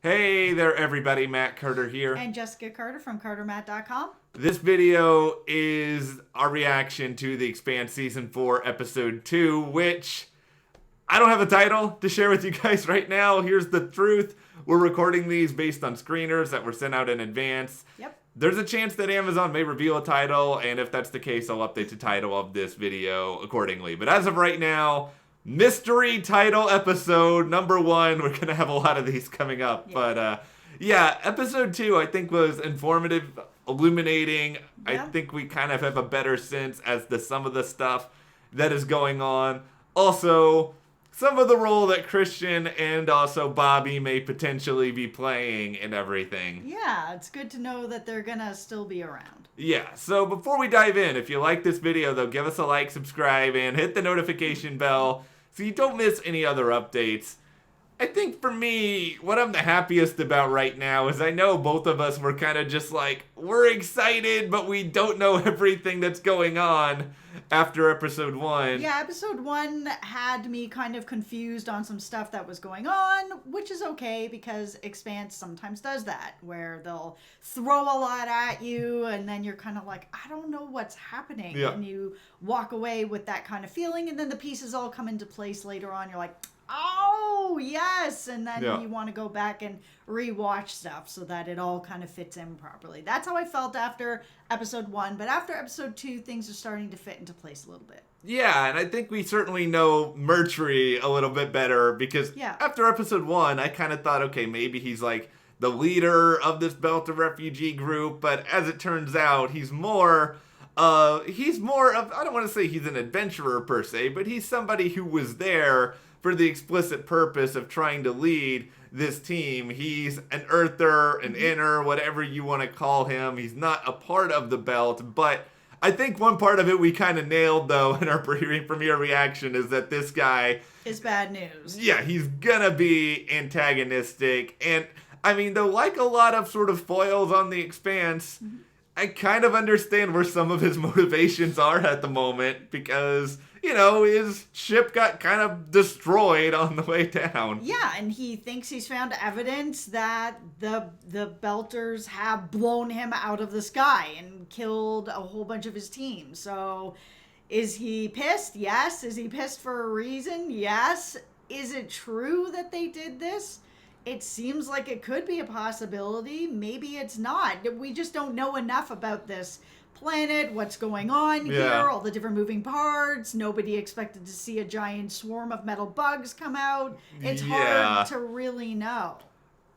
Hey there, everybody. Matt Carter here. And Jessica Carter from CarterMatt.com. This video is our reaction to the Expanse Season 4, Episode 2, which I don't have a title to share with you guys right now. Here's the truth. We're recording these based on screeners that were sent out in advance. Yep. There's a chance that Amazon may reveal a title, and if that's the case, I'll update the title of this video accordingly. But as of right now, mystery title episode number 1. We're going to have a lot of these coming up. Yeah. But yeah, episode 2 I think was informative, illuminating. Yeah. I think we kind of have a better sense as to some of the stuff that is going on. Also, some of the role that Christian and also Bobby may potentially be playing and everything. Yeah, it's good to know that they're gonna still be around. Yeah, so before we dive in, if you like this video, though, give us a like, subscribe, and hit the notification bell so you don't miss any other updates. I think for me, what I'm the happiest about right now is I know both of us were kind of just like, we're excited, but we don't know everything that's going on after episode 1. Yeah, episode 1 had me kind of confused on some stuff that was going on, which is okay because Expanse sometimes does that, where they'll throw a lot at you and then you're kind of like, I don't know what's happening. Yeah. And you walk away with that kind of feeling, and then the pieces all come into place later on. You're like, oh, yes. And then Yeah. you want to go back and rewatch stuff so that it all kind of fits in properly. That's how I felt after episode 1. But after episode 2, things are starting to fit into place a little bit. Yeah, and I think we certainly know Mercury a little bit better because Yeah. after episode 1, I kind of thought, okay, maybe he's like the leader of this Belter refugee group, but as it turns out, he's more of, I don't want to say he's an adventurer per se, but he's somebody who was there for the explicit purpose of trying to lead this team. He's an earther, an inner, whatever you want to call him. He's not a part of the belt, but I think one part of it we kind of nailed, though, in our premiere reaction is that this guy Is bad news. yeah, he's gonna be antagonistic. And, I mean, though, like a lot of sort of foils on the Expanse, I kind of understand where some of his motivations are at the moment because, you know, his ship got kind of destroyed on the way down. Yeah, and he thinks he's found evidence that the Belters have blown him out of the sky and killed a whole bunch of his team. So is he pissed? Yes. Is he pissed for a reason? Yes. Is it true that they did this? It seems like it could be a possibility. Maybe it's not. We just don't know enough about this planet, what's going on here, all the different moving parts. Nobody expected to see a giant swarm of metal bugs come out. It's hard to really know.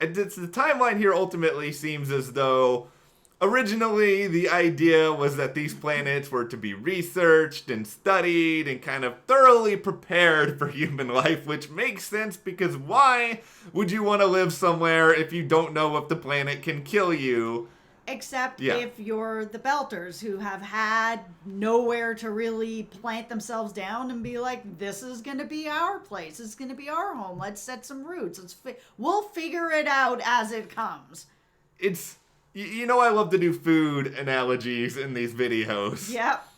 And the timeline here ultimately seems as though originally the idea was that these planets were to be researched and studied and kind of thoroughly prepared for human life, which makes sense because why would you want to live somewhere if you don't know if the planet can kill you? Except if you're the Belters who have had nowhere to really plant themselves down and be like, this is going to be our place. This is going to be our home. Let's set some roots. We'll figure it out as it comes. It's, you know, I love to do food analogies in these videos. Yep.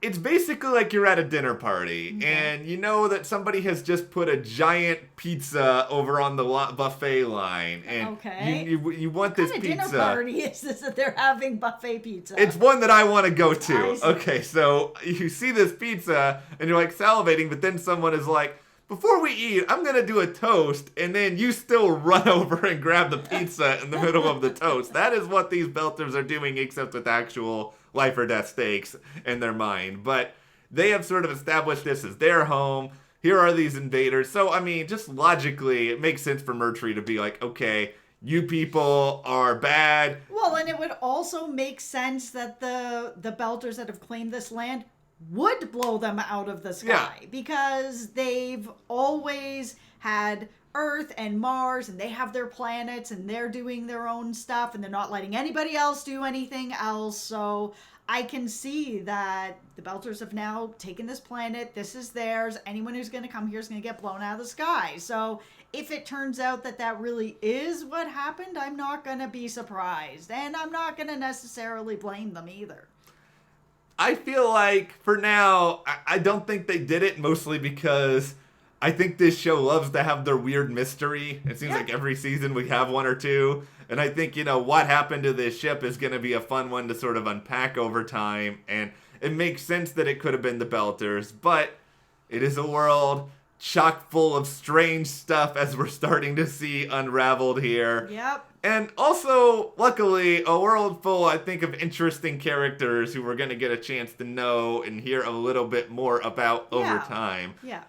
It's basically like you're at a dinner party, and you know that somebody has just put a giant pizza over on the buffet line, and you want this pizza. What kind of dinner party is this that they're having buffet pizza? It's one that I want to go to. I see. Okay, so you see this pizza, and you're like salivating, but then someone is like, before we eat, I'm going to do a toast, and then you still run over and grab the pizza in the middle of the toast. That is what these Belters are doing, except with actual life or death stakes in their mind. But they have sort of established this as their home. Here are these invaders. So, I mean, just logically, it makes sense for Mercury to be like, okay, you people are bad. Well, and it would also make sense that the Belters that have claimed this land would blow them out of the sky because they've always had Earth and Mars, and they have their planets, and they're doing their own stuff, and they're not letting anybody else do anything else. So I can see that the Belters have now taken this planet. This is theirs. Anyone who's going to come here is going to get blown out of the sky. So if it turns out that that really is what happened, I'm not going to be surprised, and I'm not going to necessarily blame them either. I feel like, for now, I don't think they did it, mostly because I think this show loves to have their weird mystery. It seems like every season we have one or two. And I think, what happened to this ship is going to be a fun one to sort of unpack over time. And it makes sense that it could have been the Belters, but it is a world chock full of strange stuff as we're starting to see unraveled here. Yep. And also, luckily, a world full, I think, of interesting characters who we're going to get a chance to know and hear a little bit more about over time. Yeah.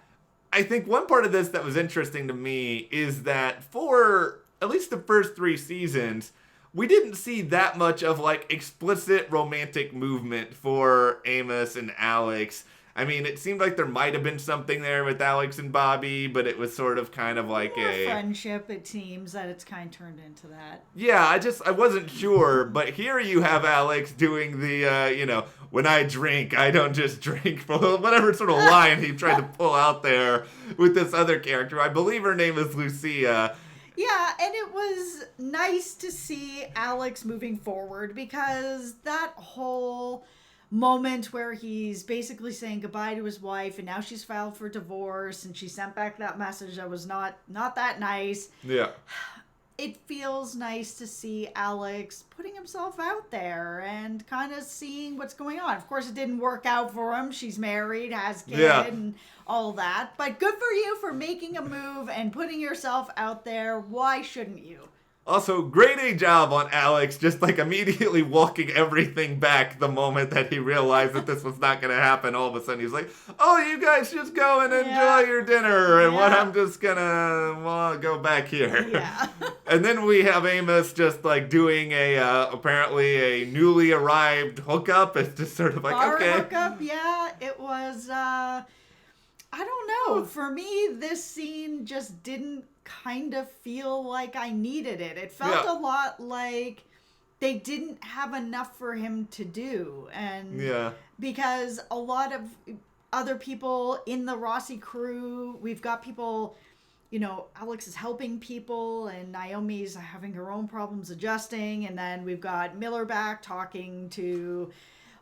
I think one part of this that was interesting to me is that for at least the first 3 seasons, we didn't see that much of, explicit romantic movement for Amos and Alex. I mean, it seemed like there might have been something there with Alex and Bobby, but it was sort of kind of like more friendship, it seems, that it's kind of turned into that. Yeah, I wasn't sure, but here you have Alex doing the, when I drink, I don't just drink, whatever sort of line he tried to pull out there with this other character. I believe her name is Lucia. Yeah, and it was nice to see Alex moving forward, because that whole moment where he's basically saying goodbye to his wife, and now she's filed for divorce, and she sent back that message that was not that nice. Yeah. It feels nice to see Alex putting himself out there and kind of seeing what's going on. Of course, it didn't work out for him. She's married, has kids, and all that. But good for you for making a move and putting yourself out there. Why shouldn't you? Also, great A job on Alex, just immediately walking everything back the moment that he realized that this was not going to happen. All of a sudden, he's like, "Oh, you guys just go and enjoy your dinner, and I'm just gonna go back here." Yeah. And then we have Amos just doing apparently a newly arrived hookup. It's just sort of Bar okay. hookup, yeah. It was, I don't know. For me, this scene just didn't kind of feel like I needed it. It felt a lot like they didn't have enough for him to do. And because a lot of other people in the Rossi crew, we've got people, Alex is helping people, and Naomi's having her own problems adjusting, and then we've got Miller back talking to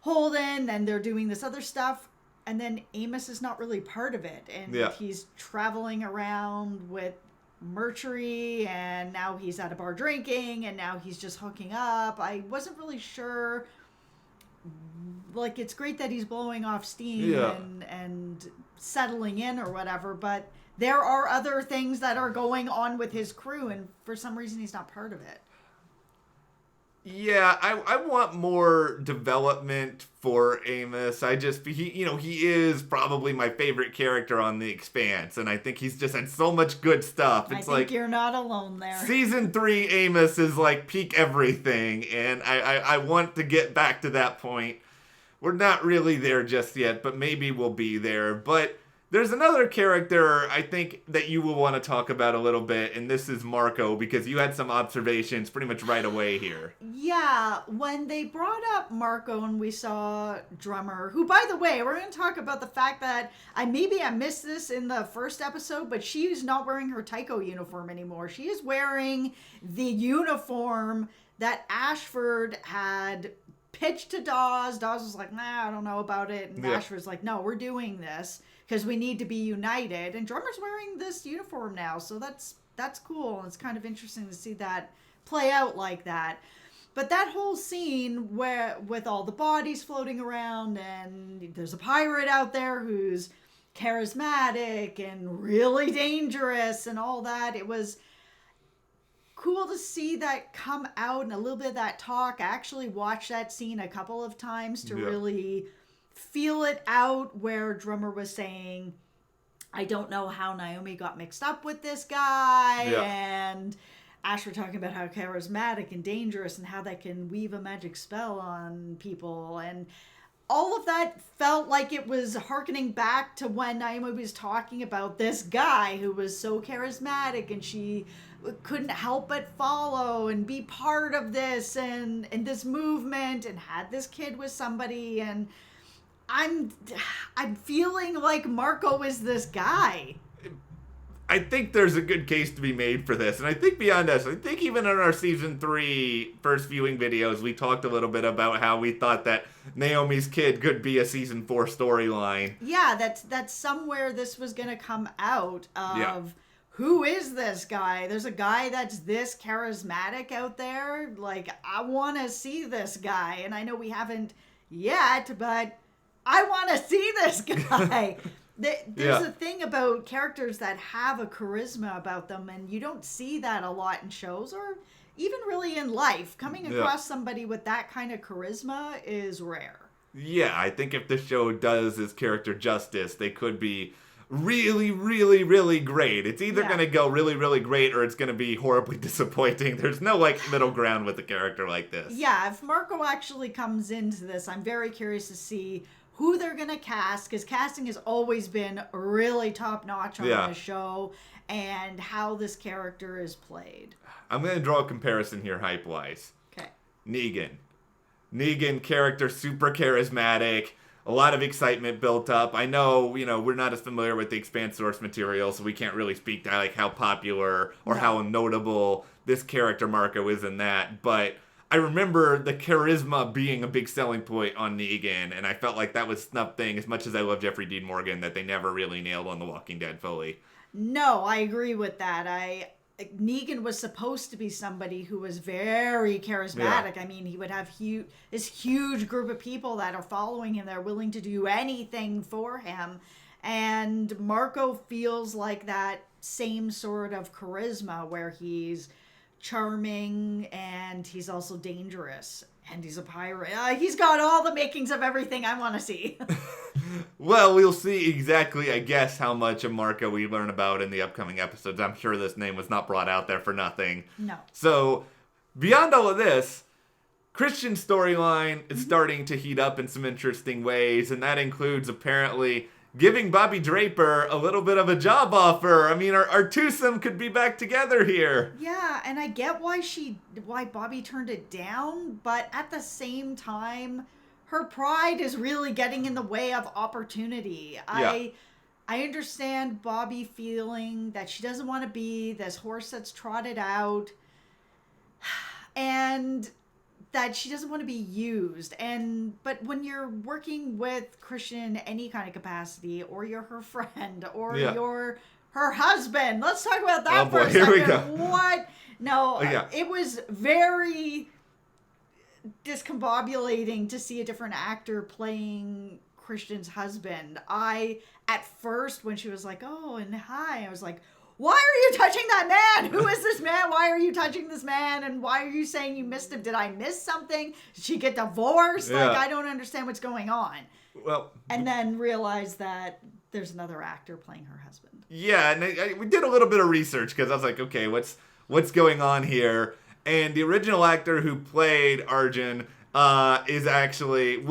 Holden, and they're doing this other stuff. And then Amos is not really part of it. And he's traveling around with Mercury, and now he's at a bar drinking, and now he's just hooking up. I wasn't really sure. It's great that he's blowing off steam and settling in or whatever, but there are other things that are going on with his crew, and for some reason he's not part of it. Yeah, I want more development for Amos. He is probably my favorite character on The Expanse, and I think he's just had so much good stuff. It's I think you're not alone there. Season 3 Amos is peak everything, and I want to get back to that point. We're not really there just yet, but maybe we'll be there. But there's another character I think that you will want to talk about a little bit, and this is Marko, because you had some observations pretty much right away here. Yeah, when they brought up Marko and we saw Drummer, who, by the way, we're going to talk about the fact that I missed this in the first episode, but she's not wearing her Tycho uniform anymore. She is wearing the uniform that Ashford had pitched to Dawes. Dawes was like, nah, I don't know about it. And Ashford's like, no, we're doing this because we need to be united. And Drummer's wearing this uniform now, so that's cool. It's kind of interesting to see that play out like that. But that whole scene where with all the bodies floating around, and there's a pirate out there who's charismatic and really dangerous and all that, it was cool to see that come out, and a little bit of that talk. I actually watched that scene a couple of times to really feel it out, where Drummer was saying, I don't know how Naomi got mixed up with this guy, and Ash were talking about how charismatic and dangerous and how that can weave a magic spell on people, and all of that felt like it was hearkening back to when Naomi was talking about this guy who was so charismatic, and she couldn't help but follow and be part of this and this movement, and had this kid with somebody, and I'm feeling like Marko is this guy. I think there's a good case to be made for this. And I think beyond us, I think even in our season 3 first viewing videos, we talked a little bit about how we thought that Naomi's kid could be a season 4 storyline. Yeah, that's somewhere this was going to come out of who is this guy? There's a guy that's this charismatic out there. Like, I want to see this guy. And I know we haven't yet, but I want to see this guy. There's a thing about characters that have a charisma about them, and you don't see that a lot in shows or even really in life. Coming across somebody with that kind of charisma is rare. Yeah, I think if the show does this character justice, they could be really, really, really great. It's either going to go really, really great or it's going to be horribly disappointing. There's no, middle ground with a character like this. Yeah, if Marko actually comes into this, I'm very curious to see who they're going to cast, because casting has always been really top-notch on the show, and how this character is played. I'm going to draw a comparison here, hype-wise. Okay. Negan character, super charismatic, a lot of excitement built up. I know, we're not as familiar with the Expanse source material, so we can't really speak to, how popular or how notable this character Marko is in that, but I remember the charisma being a big selling point on Negan, and I felt like that was something, as much as I love Jeffrey Dean Morgan, that they never really nailed on The Walking Dead fully. No, I agree with that. Negan was supposed to be somebody who was very charismatic. Yeah. I mean, he would have this huge group of people that are following him. They're willing to do anything for him. And Marko feels like that same sort of charisma, where he's charming and he's also dangerous and he's a pirate. He's got all the makings of everything I want to see. Well, we'll see exactly, I guess, how much of Marko we learn about in the upcoming episodes. I'm sure this name was not brought out there for nothing. No. So, beyond all of this, Christian's storyline is starting to heat up in some interesting ways, and that includes apparently giving Bobby Draper a little bit of a job offer. I mean, our twosome could be back together here. Yeah, and I get why Bobby turned it down, but at the same time, her pride is really getting in the way of opportunity. Yeah. I understand Bobby feeling that she doesn't want to be this horse that's trotted out, and that she doesn't want to be used. But when you're working with Christian in any kind of capacity, or you're her friend, or you're her husband, let's talk about that for a second. Here we go. What? No, it was very discombobulating to see a different actor playing Christian's husband. At first, when she was like, oh, and hi, I was like, why are you touching that man? Who is this man? Why are you touching this man? And why are you saying you missed him? Did I miss something? Did she get divorced? Yeah. I don't understand what's going on. Well, and then realize that there's another actor playing her husband. Yeah, and we did a little bit of research, because I was like, okay, what's going on here? And the original actor who played Arjun was actually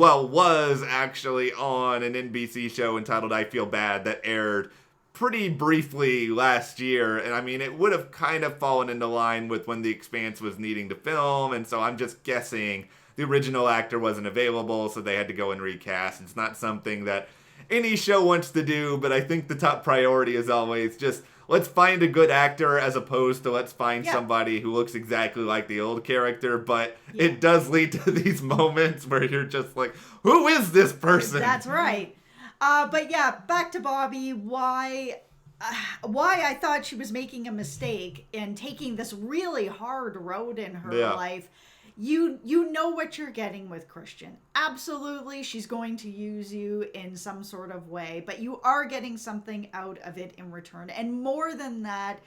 on an NBC show entitled I Feel Bad that aired pretty briefly last year, and I mean, it would have kind of fallen into line with when The Expanse was needing to film, and so I'm just guessing the original actor wasn't available, so they had to go and recast. It's not something that any show wants to do, but I think the top priority is always just, let's find a good actor as opposed to let's find somebody who looks exactly like the old character, but it does lead to these moments where you're just like, who is this person? That's right. But yeah, back to Bobby. Why I thought she was making a mistake in taking this really hard road in her life. You know what you're getting with Christian. Absolutely, she's going to use you in some sort of way, but you are getting something out of it in return. And more than that,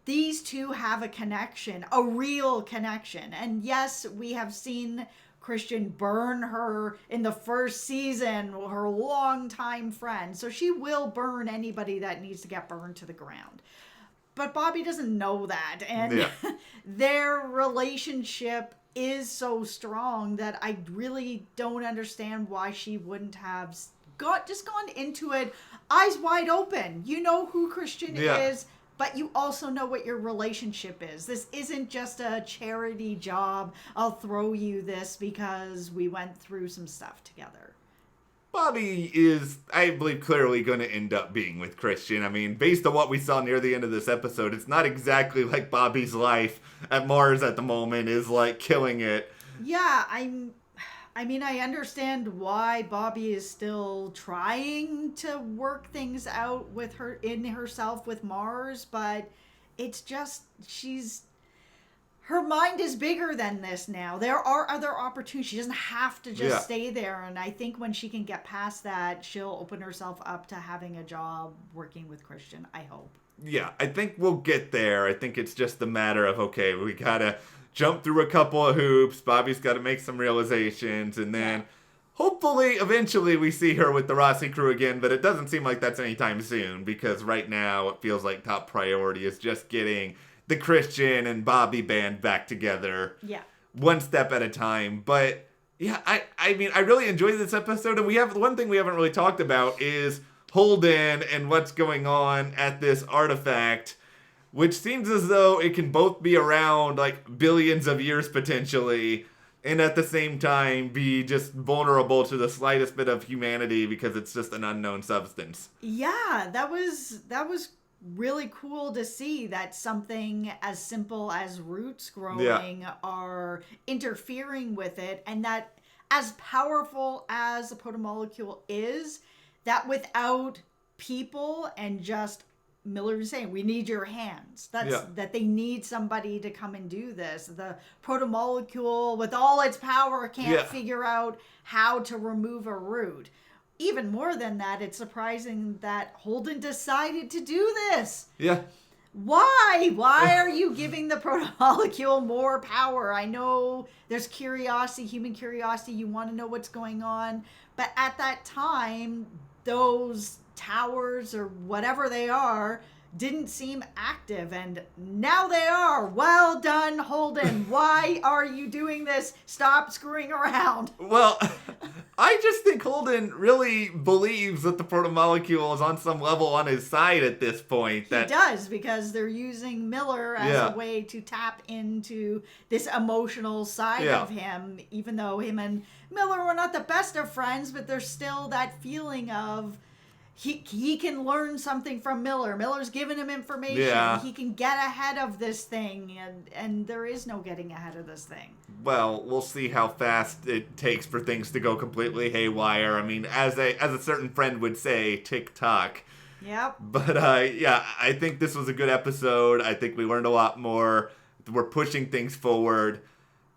these two have a connection, a real connection. And yes, we have seen Christian burn her in the first season, her longtime friend. So she will burn anybody that needs to get burned to the ground. But Bobby doesn't know that. And their relationship is so strong that I really don't understand why she wouldn't have gone into it eyes wide open. You know who Christian is, but you also know what your relationship is. This isn't just a charity job. I'll throw you this because we went through some stuff together. Bobby is, I believe, clearly going to end up being with Christian. I mean, based on what we saw near the end of this episode, it's not exactly like Bobby's life at Mars at the moment is, like, killing it. Yeah, I mean, I understand why Bobby is still trying to work things out with herself with Mars, but it's just, her mind is bigger than this now. There are other opportunities. She doesn't have to just stay there. And I think when she can get past that, she'll open herself up to having a job working with Christian, I hope. Yeah, I think we'll get there. I think it's just a matter of, okay, we gotta jump through a couple of hoops. Bobby's got to make some realizations. And then hopefully, eventually, we see her with the Rossi crew again. But it doesn't seem like that's anytime soon. Because right now, it feels like top priority is just getting the Christian and Bobby band back together. Yeah. One step at a time. But yeah, I mean, I really enjoyed this episode. And we have one thing we haven't really talked about is Holden and what's going on at this artifact, which seems as though it can both be around like billions of years potentially, and at the same time be just vulnerable to the slightest bit of humanity because it's just an unknown substance. Yeah, that was really cool to see that something as simple as roots growing are interfering with it, and that as powerful as the protomolecule is, that without people and just Miller was saying, we need your hands. That they need somebody to come and do this. The protomolecule, with all its power, can't figure out how to remove a root. Even more than that, it's surprising that Holden decided to do this. Yeah. Why? Why are you giving the protomolecule more power? I know there's curiosity, human curiosity. You want to know what's going on. But at that time, those towers or whatever they are didn't seem active, and now they are. Well done, Holden. Why are you doing this? Stop screwing around. Well, I just think Holden really believes that the protomolecule is on some level on his side at this point. He does, because they're using Miller as a way to tap into this emotional side of him, even though him and Miller were not the best of friends, but there's still that feeling of he can learn something from Miller. Miller's giving him information. Yeah. He can get ahead of this thing, and there is no getting ahead of this thing. Well, we'll see how fast it takes for things to go completely haywire. I mean, as a certain friend would say, tick-tock. Yep. But, yeah, I think this was a good episode. I think we learned a lot more. We're pushing things forward.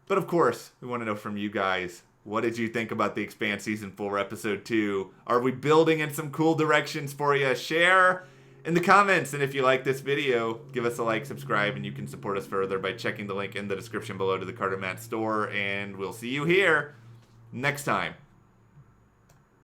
But, of course, we want to know from you guys. What did you think about The Expanse Season 4, Episode 2? Are we building in some cool directions for you? Share in the comments. And if you like this video, give us a like, subscribe, and you can support us further by checking the link in the description below to the Carter Matt store. And we'll see you here next time.